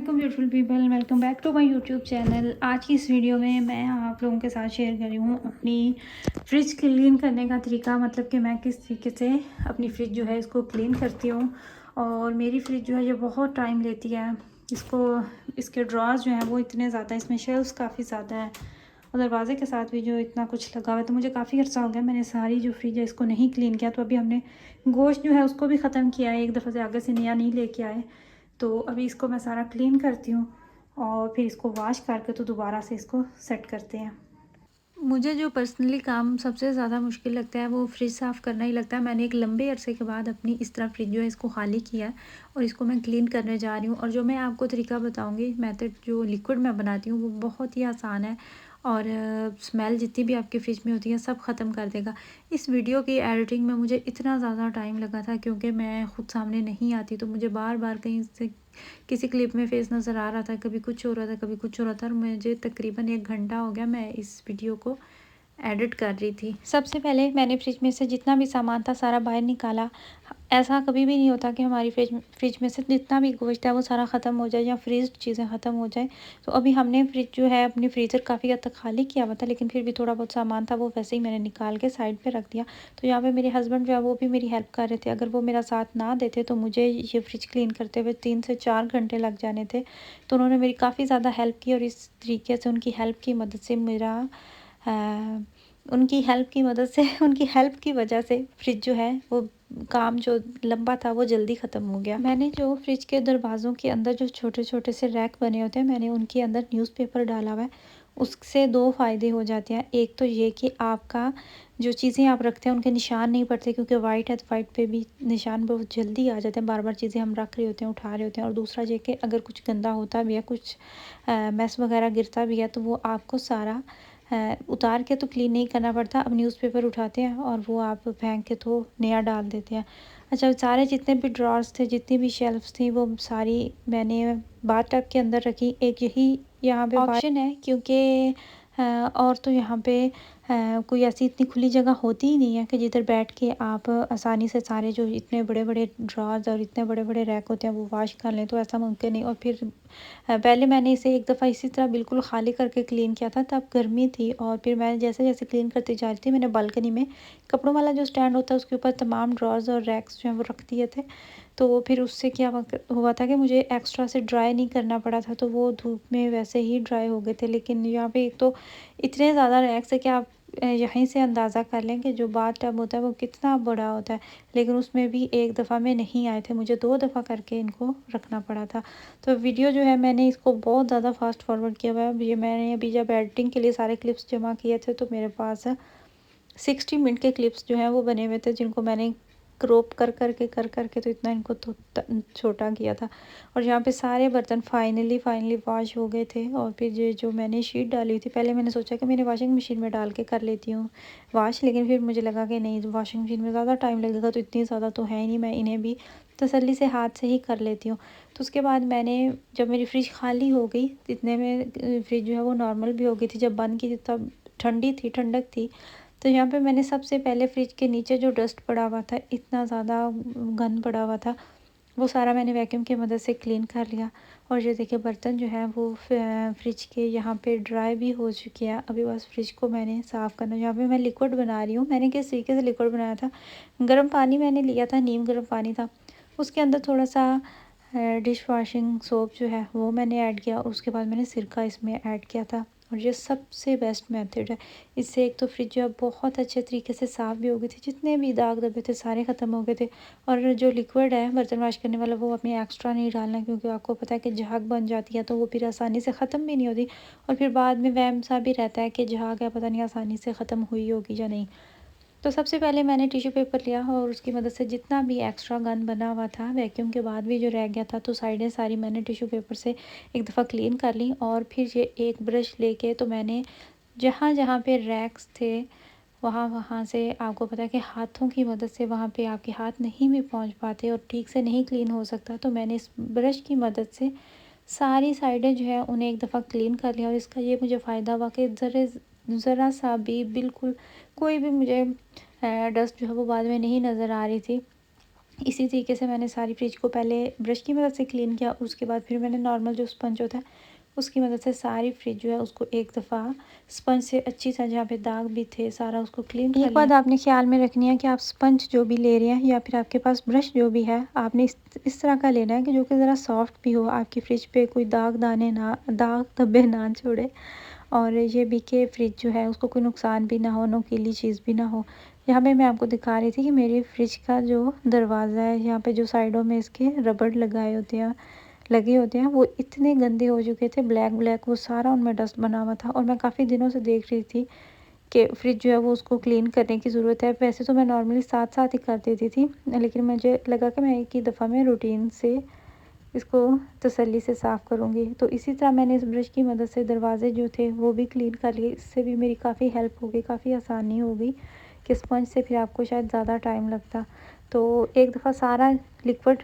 वालेकुम beautiful people, welcome back to my YouTube channel. आज की इस वीडियो में मैं आप लोगों के साथ शेयर कर रही हूँ अपनी फ़्रिज क्लीन करने का तरीका, मतलब कि मैं किस तरीके से अपनी फ़्रिज जो है इसको क्लीन करती हूँ। और मेरी फ़्रिज जो है ये बहुत टाइम लेती है। इसके ड्रॉर्स जो हैं वो इतने ज़्यादा, इसमें शेल्फ्स काफ़ी ज़्यादा है और दरवाजे के साथ भी जो इतना कुछ लगा हुआ है। तो मुझे काफ़ी अर्सा हो गया मैंने सारी जो फ्रिज है इसको नहीं क्लीन किया। तो अभी हमने गोश्त जो है उसको भी ख़त्म किया है, एक दफ़ा से आगे से नया नहीं लेके आए। तो अभी इसको मैं सारा क्लीन करती हूँ और फिर इसको वॉश करके तो दोबारा से इसको सेट करते हैं। मुझे जो पर्सनली काम सबसे ज़्यादा मुश्किल लगता है वो फ्रिज साफ़ करना ही लगता है। मैंने एक लंबे अरसे के बाद अपनी इस तरह फ्रिज जो है इसको खाली किया है और इसको मैं क्लीन करने जा रही हूँ। और जो मैं आपको तरीका बताऊँगी, मेथड जो लिक्विड मैं बनाती हूँ वो बहुत ही आसान है और स्मेल जितनी भी आपकी फ्रिज में होती है सब ख़त्म कर देगा। इस वीडियो की एडिटिंग में मुझे इतना ज़्यादा टाइम लगा था क्योंकि मैं ख़ुद सामने नहीं आती, तो मुझे बार बार कहीं से किसी क्लिप में फेस नज़र आ रहा था, कभी कुछ हो रहा था, कभी कुछ हो रहा था और मुझे तकरीबन 1 घंटा हो गया मैं इस वीडियो को एडिट कर रही थी। सबसे पहले मैंने फ्रिज में से जितना भी सामान था सारा बाहर निकाला। ऐसा कभी भी नहीं होता कि हमारी फ्रिज में से जितना भी गोश्त है वो सारा ख़त्म हो जाए या फ्रीज़ चीज़ें ख़त्म हो जाए। तो अभी हमने फ्रिज जो है अपनी फ्रीज़र काफ़ी हद तक खाली किया हुआ था, लेकिन फिर भी थोड़ा बहुत सामान था वो वैसे ही मैंने निकाल के साइड पे रख दिया। तो यहाँ पे मेरे हस्बैंड जो है वो भी मेरी हेल्प कर रहे थे। अगर वो मेरा साथ ना देते तो मुझे ये फ्रिज क्लीन करते हुए 3 से 4 घंटे लग जाने थे। तो उन्होंने मेरी काफ़ी ज़्यादा हेल्प की और इस तरीके से उनकी हेल्प की मदद से उनकी हेल्प की वजह से फ्रिज जो है वो काम जो लंबा था वो जल्दी ख़त्म हो गया। मैंने जो फ्रिज के दरवाज़ों के अंदर जो छोटे छोटे से रैक बने होते हैं, मैंने उनके अंदर न्यूज़पेपर डाला हुआ है। उससे 2 फ़ायदे हो जाते हैं। एक तो ये कि आपका जो चीज़ें आप रखते हैं उनके निशान नहीं पड़ते, क्योंकि वाइट है तो वाइट पे भी निशान बहुत जल्दी आ जाते हैं, बार बार चीज़ें हम रख रहे होते हैं, उठा रहे होते हैं। और दूसरा ये कि अगर कुछ गंदा होता भी है, कुछ मैस वगैरह गिरता भी है, तो वो आपको सारा उतार के तो क्लीन नहीं करना पड़ता। अब न्यूज़पेपर उठाते हैं और वो आप फेंक के तो नया डाल देते हैं। अच्छा, सारे जितने भी ड्रॉर्स थे, जितनी भी शेल्फ्स थी, वो सारी मैंने बाथटब के अंदर रखी। एक यही यहाँ पे ऑप्शन है क्योंकि और तो यहाँ पे कोई ऐसी इतनी खुली जगह होती ही नहीं है कि जिधर बैठ के आप आसानी से सारे जो इतने बड़े बड़े ड्रॉर्स और इतने बड़े बड़े रैक होते हैं वो वॉश कर लें, तो ऐसा मुमकिन नहीं। और फिर पहले मैंने इसे एक दफ़ा इसी तरह बिल्कुल खाली करके क्लीन किया था, तब गर्मी थी और फिर मैं जैसे जैसे क्लीन करती जा रही थी, मैंने बालकनी में कपड़ों वाला जो स्टैंड होता है उसके ऊपर तमाम ड्रॉर्स और रैक्स जो हैं वो रख दिए थे। तो फिर उससे क्या हुआ था कि मुझे एक्स्ट्रा से ड्राई नहीं करना पड़ा था, तो वो धूप में वैसे ही ड्राई हो गए थे। लेकिन यहाँ पे एक तो इतने ज़्यादा रैक्स है कि आप यहीं से अंदाज़ा कर लें कि जो बाथ टब होता है वो कितना बड़ा होता है। लेकिन उसमें भी एक दफ़ा में नहीं आए थे, मुझे 2 दफ़ा करके इनको रखना पड़ा था। तो वीडियो जो है मैंने इसको बहुत ज़्यादा फास्ट फॉरवर्ड किया हुआ है। ये मैंने अभी जब एडिटिंग के लिए सारे क्लिप्स जमा किए थे तो मेरे पास 60 मिनट के क्लिप्स जो हैं वो बने हुए थे, जिनको मैंने क्रॉप कर करके तो इतना इनको तो छोटा किया था। और यहाँ पे सारे बर्तन फाइनली वॉश हो गए थे। और फिर ये जो मैंने शीट डाली थी, पहले मैंने सोचा कि मैंने वॉशिंग मशीन में डाल के कर लेती हूँ वॉश, लेकिन फिर मुझे लगा कि नहीं, वॉशिंग मशीन में ज़्यादा टाइम लगेगा, तो इतनी ज़्यादा तो है ही नहीं, मैं इन्हें भी तसल्ली से हाथ से ही कर लेती हूँ। तो उसके बाद मैंने, जब मेरी फ्रिज खाली हो गई इतने में, फ्रिज जो है वो नॉर्मल भी हो गई थी, जब बंद की थी तब ठंडी थी, ठंडक थी। तो यहाँ पे मैंने सबसे पहले फ्रिज के नीचे जो डस्ट पड़ा हुआ था, इतना ज़्यादा गंद पड़ा हुआ था, वो सारा मैंने वैक्यूम की मदद से क्लीन कर लिया। और ये देखिए बर्तन जो है वो फ्रिज के यहाँ पे ड्राई भी हो चुके हैं। अभी बस फ्रिज को मैंने साफ़ करना है। यहाँ पे मैं लिक्विड बना रही हूँ। मैंने किस तरीके से लिक्विड बनाया था, गर्म पानी मैंने लिया था, नीम गर्म पानी था, उसके अंदर थोड़ा सा डिश वॉशिंग सोप जो है वो मैंने ऐड किया, और उसके बाद मैंने सिरका इसमें ऐड किया था। और ये सबसे बेस्ट मेथड है। इससे एक तो फ्रिज जो है बहुत अच्छे तरीके से साफ़ भी हो गई थी, जितने भी दाग धब्बे थे सारे ख़त्म हो गए थे। और जो लिक्विड है बर्तन वॉश करने वाला, वो हमें एक्स्ट्रा नहीं डालना, क्योंकि आपको पता है कि झाग बन जाती है तो वो फिर आसानी से ख़त्म भी नहीं होती। और फिर बाद में वहम सा भी रहता है कि झाग है, पता नहीं आसानी से ख़त्म हुई होगी या नहीं। तो सबसे पहले मैंने टिश्यू पेपर लिया और उसकी मदद से जितना भी एक्स्ट्रा गंद बना हुआ था वैक्यूम के बाद भी जो रह गया था, तो साइडें सारी मैंने टिश्यू पेपर से एक दफ़ा क्लीन कर ली। और फिर ये एक ब्रश लेके तो मैंने जहाँ जहाँ पे रैक्स थे वहाँ वहाँ से, आपको पता है कि हाथों की मदद से वहाँ पे आपके हाथ नहीं भी पहुँच पाते और ठीक से नहीं क्लीन हो सकता, तो मैंने इस ब्रश की मदद से सारी साइडें जो है उन्हें एक दफ़ा क्लीन कर लिया। और इसका ये मुझे फ़ायदा हुआ कि ज़रा सा भी, बिल्कुल कोई भी मुझे डस्ट जो है वो बाद में नहीं नज़र आ रही थी। इसी तरीके से मैंने सारी फ्रिज को पहले ब्रश की मदद से क्लीन किया, उसके बाद फिर मैंने नॉर्मल जो स्पंज होता है उसकी मदद से सारी फ्रिज जो है उसको एक दफ़ा स्पंज से अच्छी तरह, जहाँ पे दाग भी थे सारा उसको क्लीन कर लिया। एक बात आपने ख्याल में रखनी है कि आप स्पंज जो भी ले रहे हैं या फिर आपके पास ब्रश जो भी है, आपने इस तरह का लेना है कि जो कि ज़रा सॉफ्ट भी हो, आपकी फ्रिज पे कोई दाग धब्बे ना छोड़े, और ये भी कि फ्रिज जो है उसको कोई नुकसान भी ना हो, नुकीली चीज़ भी ना हो। यहाँ पे मैं आपको दिखा रही थी कि मेरी फ्रिज का जो दरवाज़ा है, यहाँ पे जो साइडों में इसके रबड़ लगे होते हैं वो इतने गंदे हो चुके थे, ब्लैक ब्लैक, वो सारा उनमें डस्ट बना हुआ था। और मैं काफ़ी दिनों से देख रही थी कि फ्रिज जो है वो उसको क्लीन करने की ज़रूरत है। वैसे तो मैं नॉर्मली साथ साथ ही कर देती थी, लेकिन मुझे लगा कि मैं एक ही दफ़ा में रूटीन से इसको तसल्ली से साफ़ करूँगी। तो इसी तरह मैंने इस ब्रश की मदद से दरवाज़े जो थे वो भी क्लीन कर लिए। इससे भी मेरी काफ़ी हेल्प हो गई, काफ़ी आसानी हो गई कि स्पंज से फिर आपको शायद ज़्यादा टाइम लगता। तो एक दफ़ा सारा लिक्विड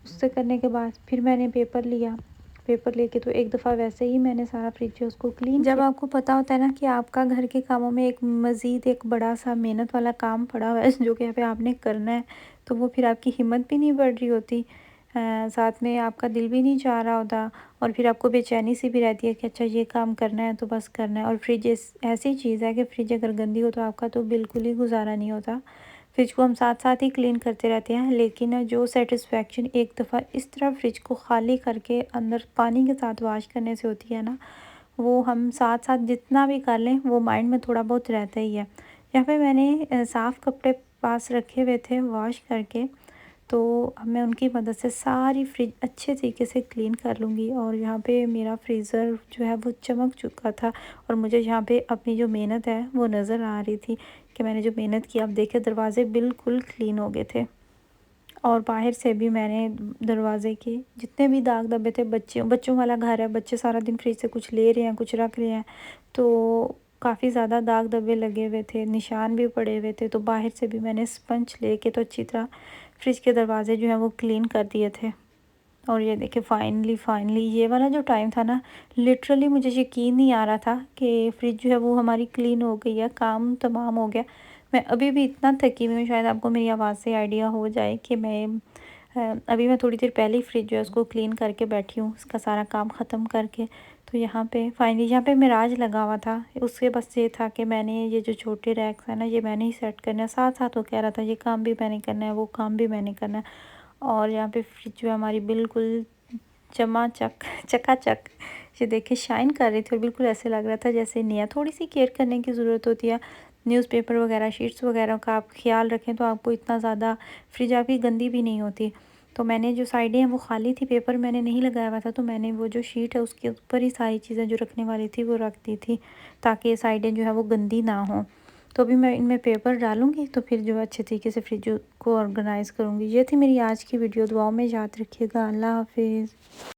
उससे करने के बाद फिर मैंने पेपर लेके तो एक दफ़ा वैसे ही मैंने सारा फ्रिज जो उसको क्लीन किया। जब आपको पता होता है ना कि आपका घर के कामों में एक मज़ीद एक बड़ा सा मेहनत वाला काम पड़ा हुआ है जो कि यहाँ पे आपने करना है, तो वो फिर आपकी हिम्मत भी नहीं बढ़ रही होती, साथ में आपका दिल भी नहीं चाह रहा होता, और फिर आपको बेचैनी सी भी रहती है कि अच्छा ये काम करना है तो बस करना है। और फ्रिज ऐसी चीज़ है कि फ्रिज अगर गंदी हो तो आपका तो बिल्कुल ही गुजारा नहीं होता। फ्रिज को हम साथ साथ ही क्लीन करते रहते हैं, लेकिन जो सेटिस्फेक्शन एक दफ़ा इस तरह फ्रिज को ख़ाली करके अंदर पानी के साथ वॉश करने से होती है ना, वो हम साथ साथ जितना भी कर लें वो माइंड में थोड़ा बहुत रहता ही है। यहाँ पे मैंने साफ़ कपड़े पास रखे हुए थे वॉश करके, तो अब मैं उनकी मदद से सारी फ्रिज अच्छे तरीके से क्लीन कर लूँगी। और यहाँ पे मेरा फ्रीज़र जो है वो चमक चुका था, और मुझे यहाँ पे अपनी जो मेहनत है वो नज़र आ रही थी कि मैंने जो मेहनत की। अब देखिए दरवाज़े बिल्कुल क्लीन हो गए थे, और बाहर से भी मैंने दरवाज़े के जितने भी दाग धब्बे थे, बच्चों वाला घर है, बच्चे सारा दिन फ्रिज से कुछ ले रहे हैं कुछ रख रहे हैं, तो काफ़ी ज़्यादा दाग धब्बे लगे हुए थे, निशान भी पड़े हुए थे। तो बाहर से भी मैंने स्पंज लेके तो अच्छी तरह फ्रिज के दरवाज़े जो हैं वो क्लीन कर दिए थे। और ये देखिए फाइनली ये वाला जो टाइम था ना, लिटरली मुझे यकीन नहीं आ रहा था कि फ्रिज जो है वो हमारी क्लीन हो गई है, काम तमाम हो गया। मैं अभी भी इतना थकी हुई हूँ, शायद आपको मेरी आवाज़ से आइडिया हो जाए कि अभी मैं थोड़ी देर पहले ही फ्रिज जो है उसको क्लीन करके बैठी हूँ, उसका सारा काम ख़त्म करके। तो यहाँ पे फाइनली यहाँ पे मिराज लगा हुआ था, उसके बस ये था कि मैंने ये जो छोटे रैक्स है ना ये मैंने ही सेट करना है, साथ साथ वो कह रहा था ये काम भी मैंने करना है वो काम भी मैंने करना है। और यहाँ पे फ्रिज जो है हमारी बिल्कुल चकाचक, ये देखिए शाइन कर रही थी, और बिल्कुल ऐसे लग रहा था जैसे नया। थोड़ी सी केयर करने की ज़रूरत होती है, न्यूज़पेपर वगैरह शीट्स वगैरह का आप ख्याल रखें तो आपको इतना ज़्यादा फ्रिज आपकी गंदी भी नहीं होती। तो मैंने जो साइडें हैं वो खाली थी, पेपर मैंने नहीं लगाया हुआ था, तो मैंने वो जो शीट है उसके ऊपर ही सारी चीज़ें जो रखने वाली थी वो रख दी थी, ताकि ये साइडें जो है वो गंदी ना हों। तो अभी मैं इनमें पेपर डालूँगी तो फिर जो है अच्छे तरीके से फ्रिज को ऑर्गेनाइज़ करूँगी। ये थी मेरी आज की वीडियो, दुआओं में याद रखिएगा। अल्लाह हाफिज़।